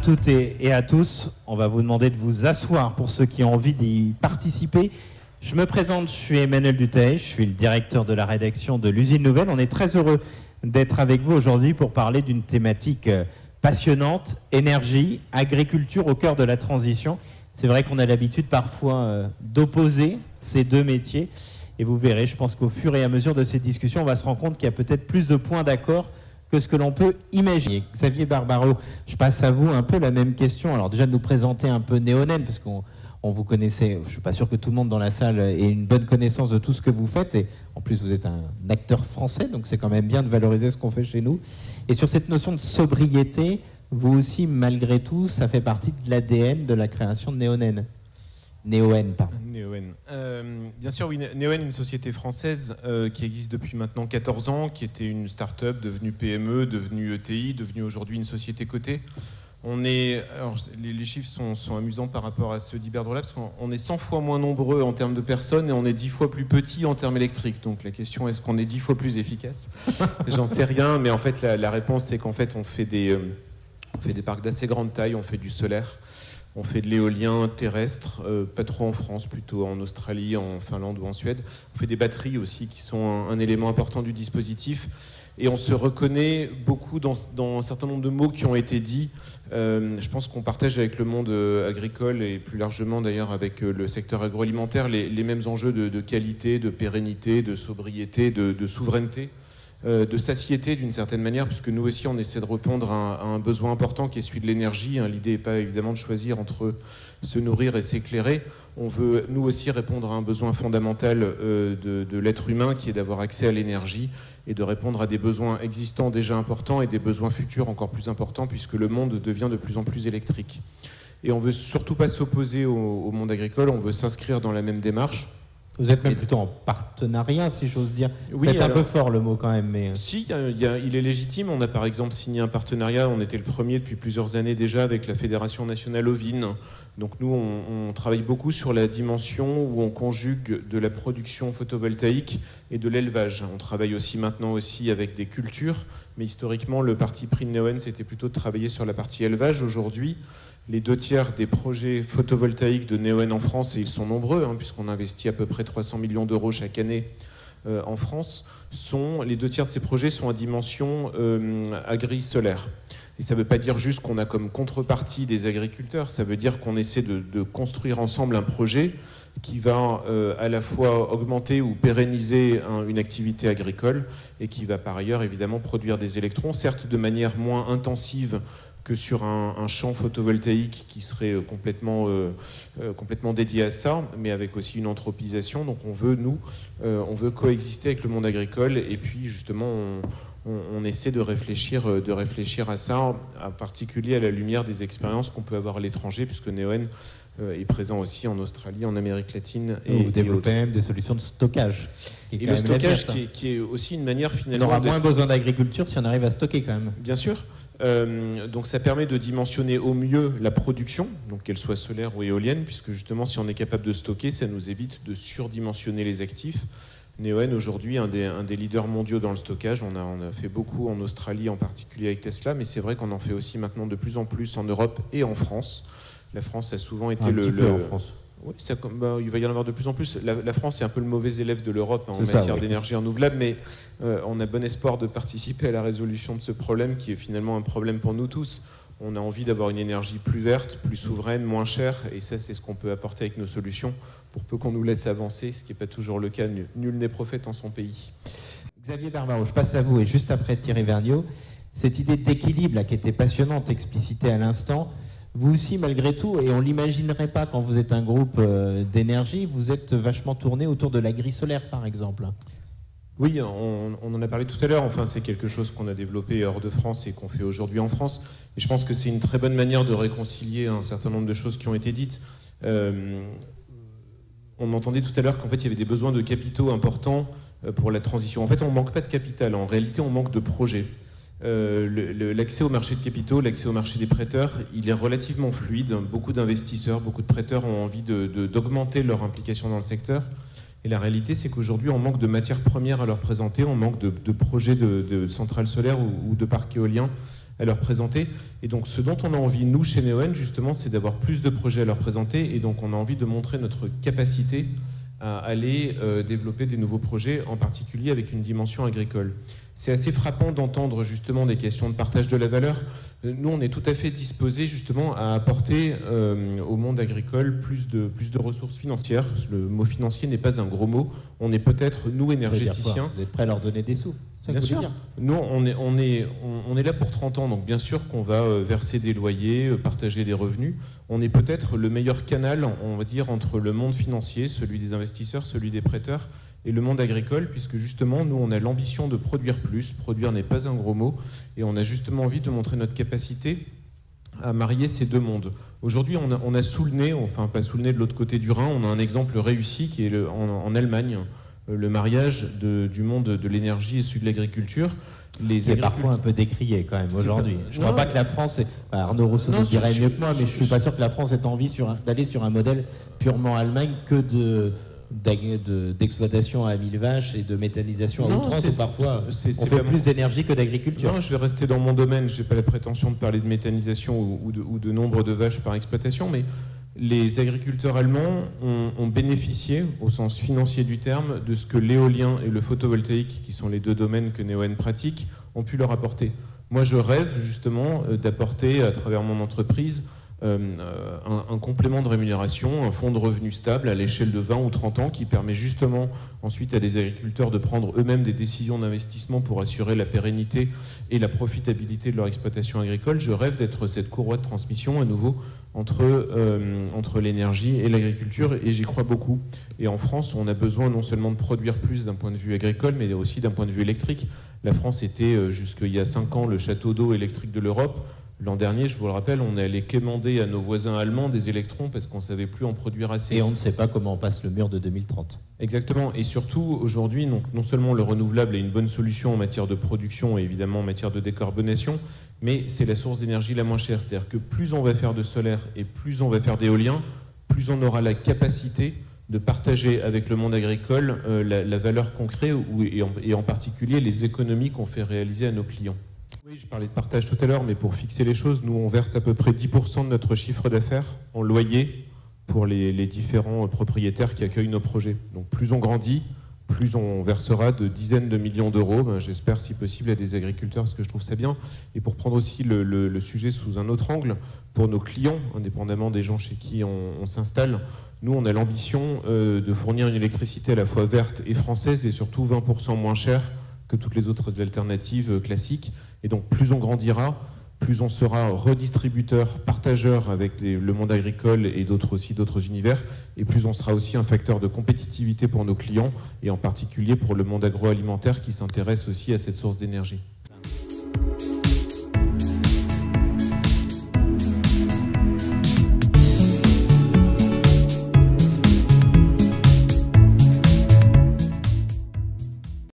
toutes et à tous. On va vous demander de vous asseoir pour ceux qui ont envie d'y participer. Je me présente, je suis Emmanuel Dutheil, je suis le directeur de la rédaction de l'Usine Nouvelle. On est très heureux d'être avec vous aujourd'hui pour parler d'une thématique passionnante, énergie, agriculture au cœur de la transition. C'est vrai qu'on a l'habitude parfois d'opposer ces deux métiers. Et vous verrez, je pense qu'au fur et à mesure de ces discussions, on va se rendre compte qu'il y a peut-être plus de points d'accord que ce que l'on peut imaginer. Xavier Barbaro, je passe à vous un peu la même question. Alors déjà de nous présenter un peu Neonen, parce qu'on vous connaissait, je ne suis pas sûr que tout le monde dans la salle ait une bonne connaissance de tout ce que vous faites. Et en plus, vous êtes un acteur français, donc c'est quand même bien de valoriser ce qu'on fait chez nous. Et sur cette notion de sobriété, vous aussi, malgré tout, ça fait partie de l'ADN de la création de Neonen. Neoen, pardon. Neoen. Bien sûr, oui, Neoen est une société française qui existe depuis maintenant 14 ans, qui était une start-up devenue PME, devenue ETI, devenue aujourd'hui une société cotée. Alors, les chiffres sont amusants par rapport à ceux d'Iberdrola, parce qu'on est 100 fois moins nombreux en termes de personnes et on est 10 fois plus petit en termes électriques. Donc la question, est-ce qu'on est 10 fois plus efficace? J'en sais rien, mais en fait, la réponse, c'est qu'en fait, on fait des parcs d'assez grande taille, on fait du solaire. On fait de l'éolien terrestre, pas trop en France, plutôt en Australie, en Finlande ou en Suède. On fait des batteries aussi, qui sont un élément important du dispositif. Et on se reconnaît beaucoup dans un certain nombre de mots qui ont été dits. Je pense qu'on partage avec le monde agricole et plus largement d'ailleurs avec le secteur agroalimentaire les mêmes enjeux de qualité, de pérennité, de sobriété, de souveraineté. De satiété d'une certaine manière, puisque nous aussi on essaie de répondre à un besoin important qui est celui de l'énergie. L'idée n'est pas évidemment de choisir entre se nourrir et s'éclairer. On veut nous aussi répondre à un besoin fondamental de l'être humain qui est d'avoir accès à l'énergie et de répondre à des besoins existants déjà importants et des besoins futurs encore plus importants puisque le monde devient de plus en plus électrique. Et on ne veut surtout pas s'opposer au monde agricole, on veut s'inscrire dans la même démarche. Vous êtes même plutôt en partenariat, si j'ose dire. Oui, c'est un peu fort le mot quand même. Mais... Si, il est légitime. On a par exemple signé un partenariat, on était le premier depuis plusieurs années déjà avec la Fédération nationale ovine. Donc nous, on travaille beaucoup sur la dimension où on conjugue de la production photovoltaïque et de l'élevage. On travaille aussi maintenant avec des cultures, mais historiquement, le parti pris de Neoen, c'était plutôt de travailler sur la partie élevage. Aujourd'hui, les 2/3 des projets photovoltaïques de Neoen en France, et ils sont nombreux, puisqu'on investit à peu près 300 millions d'euros chaque année en France, les 2/3 de ces projets sont à dimension agri-solaire. Et ça ne veut pas dire juste qu'on a comme contrepartie des agriculteurs, ça veut dire qu'on essaie de construire ensemble un projet qui va à la fois augmenter ou pérenniser une activité agricole et qui va par ailleurs évidemment produire des électrons, certes de manière moins intensive que sur un champ photovoltaïque qui serait complètement dédié à ça, mais avec aussi une anthropisation. Donc on veut coexister avec le monde agricole et puis justement on essaie de réfléchir à ça, en particulier à la lumière des expériences qu'on peut avoir à l'étranger, puisque Neoen est présent aussi en Australie, en Amérique latine. Et vous développez même des solutions de stockage. Et le stockage qui est aussi une manière finalement... On aura moins besoin d'agriculture si on arrive à stocker quand même. Bien sûr. Donc ça permet de dimensionner au mieux la production, donc qu'elle soit solaire ou éolienne, puisque justement si on est capable de stocker, ça nous évite de surdimensionner les actifs. Neoen aujourd'hui un des leaders mondiaux dans le stockage. On a fait beaucoup en Australie, en particulier avec Tesla, mais c'est vrai qu'on en fait aussi maintenant de plus en plus en Europe et en France. La France a souvent été en France. Oui, il va y en avoir de plus en plus. La France est un peu le mauvais élève de l'Europe en matière d'énergie renouvelable, mais on a bon espoir de participer à la résolution de ce problème qui est finalement un problème pour nous tous. On a envie d'avoir une énergie plus verte, plus souveraine, moins chère, et ça c'est ce qu'on peut apporter avec nos solutions, pour peu qu'on nous laisse avancer, ce qui n'est pas toujours le cas. Nul n'est prophète en son pays. Xavier Barbaro, je passe à vous, et juste après Thierry Vergniaud, cette idée d'équilibre là, qui était passionnante, explicitée à l'instant, vous aussi, malgré tout, et on ne l'imaginerait pas quand vous êtes un groupe d'énergie, vous êtes vachement tourné autour de l'agri-solaire, par exemple. Oui, on en a parlé tout à l'heure. Enfin, c'est quelque chose qu'on a développé hors de France et qu'on fait aujourd'hui en France. Et je pense que c'est une très bonne manière de réconcilier un certain nombre de choses qui ont été dites. On entendait tout à l'heure qu'en fait, il y avait des besoins de capitaux importants pour la transition. En fait, on ne manque pas de capital. En réalité, on manque de projets. L'accès au marché de capitaux, l'accès au marché des prêteurs, il est relativement fluide. Beaucoup d'investisseurs, beaucoup de prêteurs ont envie d'augmenter leur implication dans le secteur. Et la réalité, c'est qu'aujourd'hui, on manque de matières premières à leur présenter, on manque de projets de centrales solaires ou de parcs éoliens à leur présenter. Et donc ce dont on a envie, nous, chez Neoen, justement, c'est d'avoir plus de projets à leur présenter. Et donc on a envie de montrer notre capacité à aller développer des nouveaux projets, en particulier avec une dimension agricole. C'est assez frappant d'entendre justement des questions de partage de la valeur. Nous, on est tout à fait disposés justement à apporter au monde agricole plus de ressources financières. Le mot financier n'est pas un gros mot. On est peut-être, nous, énergéticiens... Vous êtes prêts à leur donner des sous? Bien sûr. Nous, on est là pour 30 ans, donc bien sûr qu'on va verser des loyers, partager des revenus. On est peut-être le meilleur canal, on va dire, entre le monde financier, celui des investisseurs, celui des prêteurs, et le monde agricole, puisque justement, nous, on a l'ambition de produire plus. Produire n'est pas un gros mot, et on a justement envie de montrer notre capacité à marier ces deux mondes. Aujourd'hui, on a sous le nez, enfin pas sous le nez de l'autre côté du Rhin, on a un exemple réussi qui est en Allemagne, le mariage du monde de l'énergie et celui de l'agriculture. C'est parfois un peu décrié quand même aujourd'hui. Je ne crois pas que la France, Arnaud Rousseau nous dirait mieux que moi, mais je ne suis pas sûr que la France ait envie d'aller sur un modèle purement Allemagne que d'exploitation à 1000 vaches et de méthanisation à outrance, où parfois on fait plus d'énergie que d'agriculture. Non, je vais rester dans mon domaine, je n'ai pas la prétention de parler de méthanisation ou de nombre de vaches par exploitation, mais les agriculteurs allemands ont bénéficié, au sens financier du terme, de ce que l'éolien et le photovoltaïque, qui sont les deux domaines que Neoen pratique, ont pu leur apporter. Moi, je rêve justement d'apporter, à travers mon entreprise, un complément de rémunération, un fonds de revenus stable à l'échelle de 20 ou 30 ans qui permet justement ensuite à des agriculteurs de prendre eux-mêmes des décisions d'investissement pour assurer la pérennité et la profitabilité de leur exploitation agricole. Je rêve d'être cette courroie de transmission à nouveau entre l'énergie et l'agriculture, et j'y crois beaucoup. Et en France, on a besoin non seulement de produire plus d'un point de vue agricole, mais aussi d'un point de vue électrique. La France était, jusqu'il y a 5 ans, le château d'eau électrique de l'Europe. L'an dernier, je vous le rappelle, on est allé quémander à nos voisins allemands des électrons parce qu'on ne savait plus en produire assez. Et on ne sait pas comment on passe le mur de 2030. Exactement. Et surtout, aujourd'hui, non seulement le renouvelable est une bonne solution en matière de production et évidemment en matière de décarbonation, mais c'est la source d'énergie la moins chère. C'est-à-dire que plus on va faire de solaire et plus on va faire d'éolien, plus on aura la capacité de partager avec le monde agricole la valeur qu'on crée et en particulier les économies qu'on fait réaliser à nos clients. Oui, je parlais de partage tout à l'heure, mais pour fixer les choses, nous, on verse à peu près 10% de notre chiffre d'affaires en loyer pour les différents propriétaires qui accueillent nos projets. Donc plus on grandit, plus on versera de dizaines de millions d'euros, j'espère si possible à des agriculteurs, parce que je trouve ça bien. Et pour prendre aussi le sujet sous un autre angle, pour nos clients, indépendamment des gens chez qui on s'installe, nous, on a l'ambition de fournir une électricité à la fois verte et française, et surtout 20% moins chère que toutes les autres alternatives classiques. Et donc plus on grandira, plus on sera redistributeur, partageur avec le monde agricole et d'autres univers, et plus on sera aussi un facteur de compétitivité pour nos clients, et en particulier pour le monde agroalimentaire qui s'intéresse aussi à cette source d'énergie.